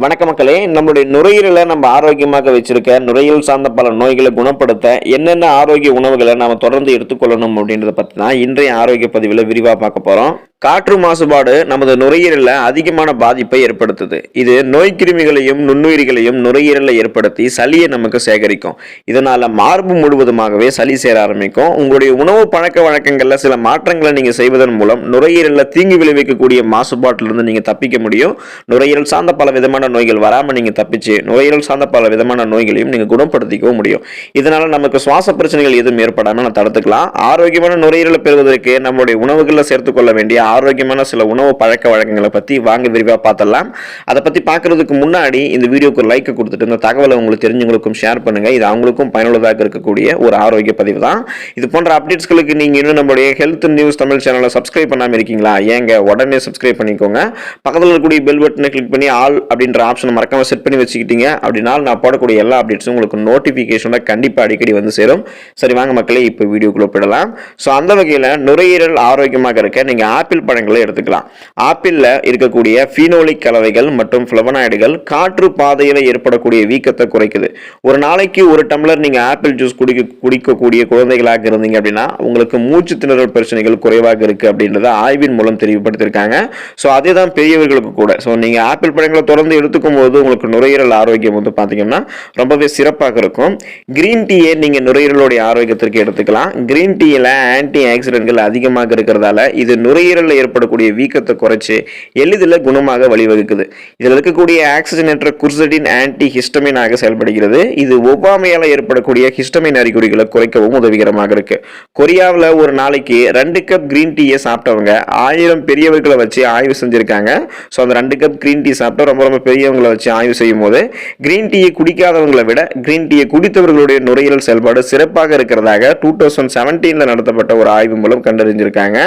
வணக்க மக்களே, நம்மளுடைய நுரையீரலை நம்ம ஆரோக்கியமாக வச்சிருக்க நுரையீரல் சார்ந்த பல நோய்களை குணப்படுத்த என்னென்ன ஆரோக்கிய உணவுகளை நாம தொடர்ந்து எடுத்துக்கொள்ளணும் அப்படின்றத பத்தி தான் இன்றைய ஆரோக்கிய பதிவில் விரிவாக பார்க்க போறோம். காற்று மாசுபாடு நமது நுரையீரலில் அதிகமான பாதிப்பை ஏற்படுத்துது. இது நோய் கிருமிகளையும் நுண்ணுயிரிகளையும் நுரையீரலில் ஏற்படுத்தி சளியை நமக்கு சேகரிக்கும். இதனால மார்பு முழுவதுமாகவே சளி சேர ஆரம்பிக்கும். உங்களுடைய உணவு பழக்க வழக்கங்களில் சில மாற்றங்களை நீங்க செய்வதன் மூலம் நுரையீரலில் தீங்கு விளைவிக்கக்கூடிய மாசுபாட்டிலிருந்து நீங்க தப்பிக்க முடியும். நுரையீரல் சார்ந்த பல விதமான நோய்கள் வராம நீங்க தப்பிச்சு நுரையீரல் சார்ந்த பல விதமான நோய்களையும் நீங்க குணப்படுத்திக்கவும் முடியும். இதனால நமக்கு சுவாச பிரச்சனைகள் எதுவும் ஏற்படாம நான் தடுத்துக்கலாம். ஆரோக்கியமான நுரையீரலை பெறுவதற்கு நம்மளுடைய உணவுகளில் சேர்த்துக்கொள்ள வேண்டிய ஆரோக்கியமான சில உணவு பழக்க வழக்கங்களை பத்தி வாங்க விரிவா பார்த்தலாம். அதை பத்தி பார்க்கறதுக்கு முன்னாடி இந்த வீடியோக்கு ஒரு லைக் கொடுத்துட்டு இந்த தகவலை உங்களுக்கு தெரிஞ்சவங்களுக்கும் ஷேர் பண்ணுங்க. இது அவங்களுக்கும் பயனுள்ளதாக இருக்கக்கூடிய ஒரு ஆரோக்கிய பதிவு தான். இது போன்ற அப்டேட்ஸ்களுக்கு நீங்க இன்னும் நம்மளுடைய ஹெல்த் நியூஸ் தமிழ் சேனலை சப்ஸ்கிரைப் பண்ணாம இருக்கீங்களா? ஏங்க உடனே சப்ஸ்கிரைப் பண்ணிக்கோங்க. பக்கத்தில் இருக்கக்கூடிய பெல் பட்டனை கிளிக் பண்ணி ஆல் அப்படின்ற ஆப்ஷனை மறக்காம செட் பண்ணி வச்சுக்கிட்டீங்க அப்படின்னா நான் போடக்கூடிய எல்லா அப்டேட்ஸும் உங்களுக்கு நோட்டிபிகேஷனோட கண்டிப்பா அடிக்கடி வந்து சேரும். சரி வாங்க மக்களே, இப்போ வீடியோக்குள்ள போயிடலாம். ஸோ அந்த வகையில் நுரையீரல் ஆரோக்கியமாக இருக்க நீங்க ஆப்பிள் பழங்களை எடுத்துக்கலாம். ஆப்பிள்ல இருக்கக்கூடிய ஃபீனோலிக் கலவைகள் மற்றும் ஃப்ளவனாய்டுகள் காற்று பாதையில் ஏற்படக்கூடிய வீக்கத்தை குறைக்குது. ஒரு நாளைக்கு ஒரு டம்ளர் நீங்க ஆப்பிள் ஜூஸ் குடிக்கக்கூடிய குழந்தைகளாக இருந்தீங்க அப்படின்னா உங்களுக்கு மூச்சு திணறல் பிரச்சனைகள் குறைவாக இருக்கு அப்படின்றத ஆய்வின் மூலம் தெளிவுபடுத்தியிருக்காங்க. ஸோ அதே தான் பெரியவர்களுக்கு கூட. ஸோ நீங்க ஆப்பிள் பழங்களை தொடர்ந்து எடுத்துக்கும் போது உங்களுக்கு நுரையீரல் ஆரோக்கியம் வந்து பார்த்தீங்கன்னா ரொம்பவே சிறப்பாக இருக்கும். கிரீன் டீயை நீங்க நுரையீரலுடைய ஆரோக்கியத்திற்கு எடுத்துக்கலாம். கிரீன் டீயில ஆன்டி ஆக்சிடென்ட்கள் அதிகமாக இருக்கிறதால இது நுரையீரல் ஏற்படக்கூடிய வீக்கத்தை குறைச்சு எளிதில் குணமாக வழிவகுக்குது. இதில் இருக்கக்கூடிய ஆக்சிஜனேற்ற குர்சடின் ஆன்டி ஹிஸ்டமினாக செயல்படுகிறது. இது ஒவ்வாமையால் ஏற்படக்கூடிய ஹிஸ்டமின் அறிகுறிகளை குறைக்கவும் உதவிகரமாக இருக்கு. கொரியாவில் ஒரு நாளைக்கு 2 கப் கிரீன் டீயை சாப்பிட்டவங்க 1000 பெரியவர்களை வச்சு ஆய்வு செஞ்சிருக்காங்க. ஸோ அந்த 2 கப் கிரீன் டீ சாப்பிட்டா ரொம்ப ரொம்ப பெரியவங்களை வச்சு ஆய்வு செய்யும் போது கிரீன் டீயை குடிக்காதவங்களை விட கிரீன் டீயை குடித்தவர்களுடைய நுரையீரல் செயல்பாடு சிறப்பாக இருக்கிறதாக 2017 நடத்தப்பட்ட ஒரு ஆய்வு மூலம் கண்டறிஞ்சிருக்காங்க.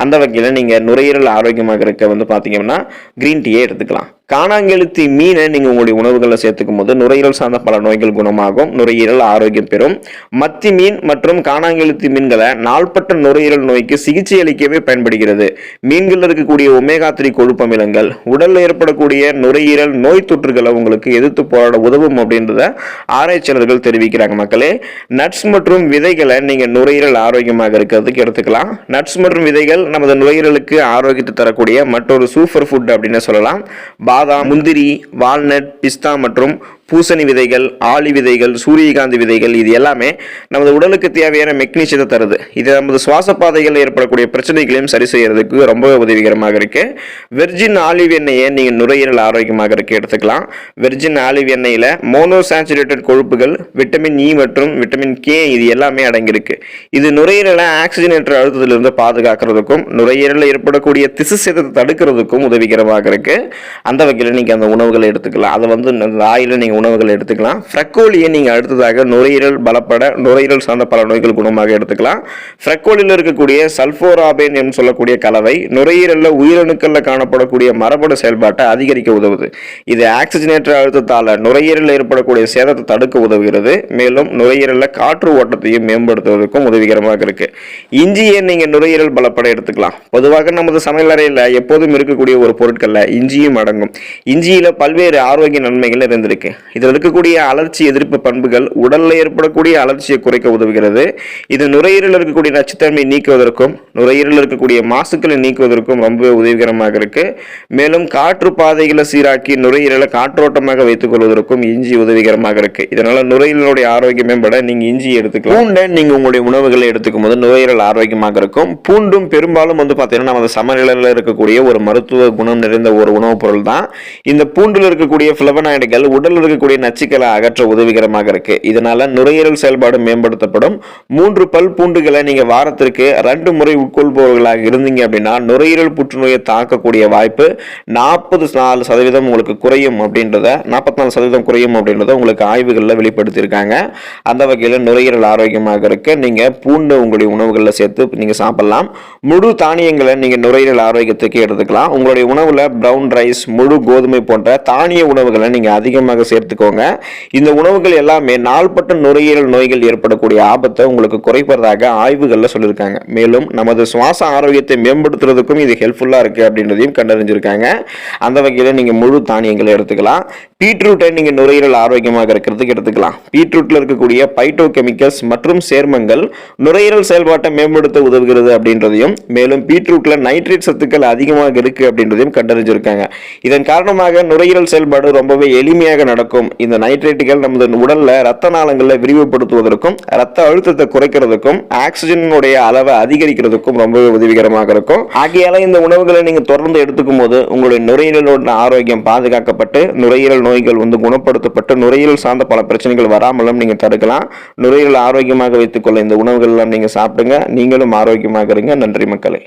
அந்த வகையில் நீங்க நுரையீரல் ஆரோக்கியமாக இருக்க வந்து பாத்தீங்கன்னா கிரீன் டீயை எடுத்துக்கலாம். காணாங்கெழுத்தி மீனை நீங்க உங்களுடைய உணவுகளை சேர்த்துக்கும் போது நுரையீரல் சார்ந்த பல நோய்கள் குணமாகும், நுரையீரல் ஆரோக்கியம் பெறும். மத்தி மீன் மற்றும் காணாங்கெழுத்தி மீன்களை நாள்பட்ட நுரையீரல் நோய்க்கு சிகிச்சை அளிக்கவே பயன்படுகிறது. மீன்கள் இருக்கக்கூடிய ஒமேகா 3 கொழுப்பு அமிலங்கள் உடல்ல ஏற்படக்கூடிய நுரையீரல் நோய் தொற்றுகளை உங்களுக்கு எதிர்த்து போராட உதவும் அப்படின்றத ஆராய்ச்சியாளர்கள் தெரிவிக்கிறாங்க. மக்களே, நட்ஸ் மற்றும் விதைகளை நீங்க நுரையீரல் ஆரோக்கியமாக இருக்கிறதுக்கு எடுத்துக்கலாம். நட்ஸ் மற்றும் விதைகள் நமது நுரையீரலுக்கு ஆரோக்கியத்தை தரக்கூடிய மற்றொரு சூப்பர் ஃபுட் அப்படின்னு சொல்லலாம். பாதாம், முந்திரி, வால்நட், பிஸ்தா மற்றும் பூசணி விதைகள், ஆளி விதைகள், சூரியகாந்தி விதைகள் இது எல்லாமே நமது உடலுக்கு தேவையான மெக்னீசியத்தை தருது. இது நமது சுவாச பாதைகளில் ஏற்படக்கூடிய பிரச்சனைகளையும் சரி செய்யறதுக்கு ரொம்ப உதவிகரமாக இருக்கு. வெர்ஜின் ஆலிவ் எண்ணெயை நீங்க நுரையீரல் ஆரோக்கியமாக இருக்க எடுத்துக்கலாம். வெர்ஜின் ஆலிவ் எண்ணெயில மோனோசாச்சுரேட்டட் கொழுப்புகள், விட்டமின் இ மற்றும் விட்டமின் கே இது எல்லாமே அடங்கியிருக்கு. இது நுரையீரலை ஆக்சிஜனேற்ற அழுத்தத்திலிருந்து பாதுகாக்கிறதுக்கும் நுரையீரலில் ஏற்படக்கூடிய திசு சேதத்தை தடுக்கிறதுக்கும் உதவிகரமாக இருக்கு. அந்த வகையில் நீங்க அந்த உணவுகளை எடுத்துக்கலாம். அதை வந்து ஆயில நீங்க உணவுகள் எடுத்துக்கலாம். ஃப்ரக்கோலியை நீங்க அடுத்ததாக நுரையீரல் பலப்பட நுரையீரல் சார்ந்த பல நோய்கள் குணமாக எடுத்துக்கலாம். ஃப்ரக்கோலியில் இருக்கக்கூடிய சல்போராபேன் என்று சொல்லக்கூடிய கலவை நுரையீரல்ல உயிரணுக்கள்ல காணப்படக்கூடிய மரபணு செயல்பாட்டை அதிகரிக்க உதவுது. இது ஆக்சிஜனேற்ற அழுத்தத்தால நுரையீரலில் ஏற்படக்கூடிய சேதத்தை தடுக்க உதவுகிறது. மேலும் நுரையீரல்ல காற்று ஓட்டத்தையும் மேம்படுத்துவதற்கும் உதவிகரமாக இருக்கு. இஞ்சியை நீங்க நுரையீரல் பலப்பட எடுத்துக்கலாம். பொதுவாக நமது சமையலறையில் எப்போதும் இருக்கக்கூடிய ஒரு பொருட்கள்ல இஞ்சியும் அடங்கும். இஞ்சியில பல்வேறு ஆரோக்கிய நன்மைகள் இருந்திருக்கு. இதில் இருக்கக்கூடிய அலர்ச்சி எதிர்ப்பு பண்புகள் உடல்ல ஏற்படக்கூடிய அலர்ச்சியை குறைக்க உதவுகிறது. இது நுரையீரலில் இருக்கக்கூடிய நச்சுத்தன்மையை நீக்குவதற்கும் நுரையீரலில் இருக்கக்கூடிய மாசுக்களை நீக்குவதற்கும் ரொம்பவே உதவிகரமாக இருக்கு. மேலும் காற்று பாதைகளை சீராக்கி நுரையீரலை காற்றோட்டமாக வைத்துக் கொள்வதற்கும் இஞ்சி உதவிகரமாக இருக்கு. இதனால நுரையீரலுடைய ஆரோக்கியம் மேம்பட நீங்க இஞ்சி எடுத்துக்கலாம். பூண்டை நீங்க உங்களுடைய உணவுகளை எடுத்துக்கும் போது நுரையீரல் ஆரோக்கியமாக இருக்கும். பூண்டும் பெரும்பாலும் வந்து பார்த்தீங்கன்னா நமது சமநிலையில் இருக்கக்கூடிய ஒரு மருத்துவ குணம் நிறைந்த ஒரு உணவுப் பொருள் தான். இந்த பூண்டில் இருக்கக்கூடிய ஃப்ளவனாய்டுகள் உடல் இருக்கக்கூடிய நச்சுக்களை அகற்ற உதவிகரமாக இருக்கு. இதனால நுரையீரல் செயல்பாடு மேம்படுத்தப்படும். 3 பல் பூண்டுகளை நீங்க வாரத்திற்கு 2 முறை உட்கொள்பவர்களாக இருந்தீங்க அப்படின்னா நுரையீரல் புற்றுநோயை தாக்கக்கூடிய வாய்ப்பு 44% உங்களுக்கு குறையும் அப்படின்றத 44% குறையும் அப்படின்றத உங்களுக்கு ஆய்வுகளில் வெளிப்படுத்தியிருக்காங்க. அந்த வகையில் நுரையீரல் ஆரோக்கியமாக இருக்க நீங்க பூண்டு உங்களுடைய உணவுகளில் சேர்த்து நீங்க சாப்பிடலாம். முழு தானியங்களை நீங்க நுரையீரல் ஆரோக்கியத்துக்கு எடுத்துக்கலாம். உங்களுடைய உணவுல பிரவுன் ரைஸ், முழு கோதுமை போன்ற தானிய உணவுகளை நீங்க அதிகமாக சேர்த்து எடுத்துக்கோங்க. இந்த உணவுகள் எல்லாமே நாள்பட்ட நுரையீரல் நோய்கள் ஏற்படக்கூடிய ஆபத்தை உங்களுக்கு குறைப்பதாக ஆய்வுகள்ல சொல்லியிருக்காங்க. மேலும் நமது சுவாச ஆரோக்கியத்தை மேம்படுத்துறதுக்கும் இது ஹெல்ப்ஃபுல்லா இருக்கு அப்படின்றதையும் கண்டறிஞ்சிருக்காங்க. அந்த வகையில நீங்க முழு தானியங்களை எடுத்துக்கலாம். பீட்ரூட்டை நீங்க நுரையீரல் ஆரோக்கியமாக இருக்கிறதுக்கு எடுத்துக்கலாம். பீட்ரூட்ல இருக்கக்கூடிய பைட்டோ கெமிக்கல்ஸ் மற்றும் சேர்மங்கள் நுரையீரல் செயல்பாட்டை மேம்படுத்த உதவுகிறது அப்படின்றதையும், மேலும் பீட்ரூட்ல நைட்ரேட் சத்துக்கள் அதிகமாக இருக்கு அப்படின்றதையும் கண்டறிஞ்சிருக்காங்க. இதன் காரணமாக நுரையீரல் செயல்பாடு ரொம்பவே எளிமையாக நடக்கும். இந்த நைட்ரேட்டுகள் நமது உடல்ல ரத்த நாளங்களை விரிவுபடுத்துவதற்கும் ரத்த அழுத்தத்தை குறைக்கிறதுக்கும் ஆக்சிஜனுடைய அளவை அதிகரிக்கிறதுக்கும் ரொம்பவே உதவிகரமாக இருக்கும். ஆகையால இந்த உணவுகளை நீங்க தொடர்ந்து எடுத்துக்கும் போது உங்களுடைய நுரையீரலோட ஆரோக்கியம் பாதுகாக்கப்பட்டு நுரையீரல் நோய்கள் குணப்படுத்தப்பட்டு நுரையீரல் சார்ந்த பல பிரச்சனைகள் வராமலும் நீங்க தடுக்கலாம். நுரையீரல் ஆரோக்கியமாக வைத்துக் கொள்ள இந்த உணவுகள் எல்லாம் நீங்க சாப்பிடுங்க. நீங்களும் ஆரோக்கியமாக இருங்க. நன்றி மக்களே.